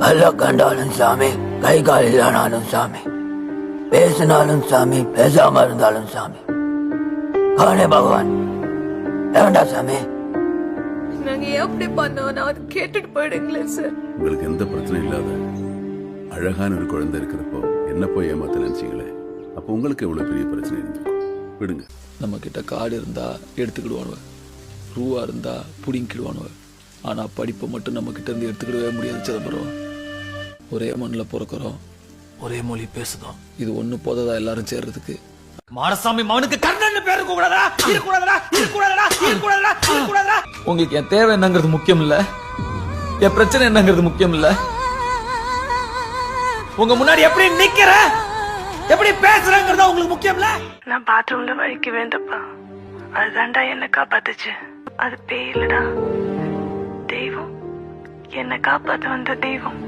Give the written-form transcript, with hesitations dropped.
கல்ல கண்டாலும் சாமி, கை கால் இல்லைனாலும் சாமி, பேசினாலும் சாமி, பேசாம இருந்தாலும் சாமி. அவனே பகவான். வேண்டா சாமி. நாங்க எப்படி பண்ணோம் அது கேட்டுட்டு போயிடுங்களேன் சார். உங்களுக்கு எந்த பிரச்சனையும் இல்லாத அழகான ஒரு குழந்தை இருக்கிறப்போ என்ன போய் ஏமாத்த நினைச்சீங்களே, அப்போ உங்களுக்கு எவ்வளவு பெரிய பிரச்சனை இருந்திருக்கும். விடுங்க. நம்ம கிட்ட காடு இருந்தா எடுத்துக்கிடுவானுவ, ரூவா இருந்தா புடிங்கிடுவானுவ. ஆனா படிப்பை மட்டும் நம்ம கிட்ட இருந்து எடுத்துக்கிடவே முடியாது சிதம்பரம். ஒரே மண்ணில் பிறக்கிறோம், ஒரே மொழி பேசுதோம். இது ஒண்ணு போததா எல்லாரும் சேர்றதுக்கு. மாடசாமி மவனுக்கு கர்ணன் பேரு கூடாதா? இருக்கக்கூடாதா? இருக்கக்கூடாதா? இருக்கக்கூடாதா? இருக்கக்கூடாதா? உங்களுக்கு என் தேவை என்னங்கிறது முக்கியம் இல்ல, என் பிரச்சனை என்னங்கிறது முக்கியம் இல்ல. உங்க முன்னாடி எப்படி நிக்கிற, எப்படி பேசுறங்கிறதா உங்களுக்கு முக்கியம் இல்ல. நான் பாத்ரூம்ல வழிக்க வேண்டப்பா, அதுதான்டா என்ன காப்பாத்துச்சு. அது பேய் இல்லடா, தெய்வம். என்ன காப்பாத்த வந்த தெய்வம்.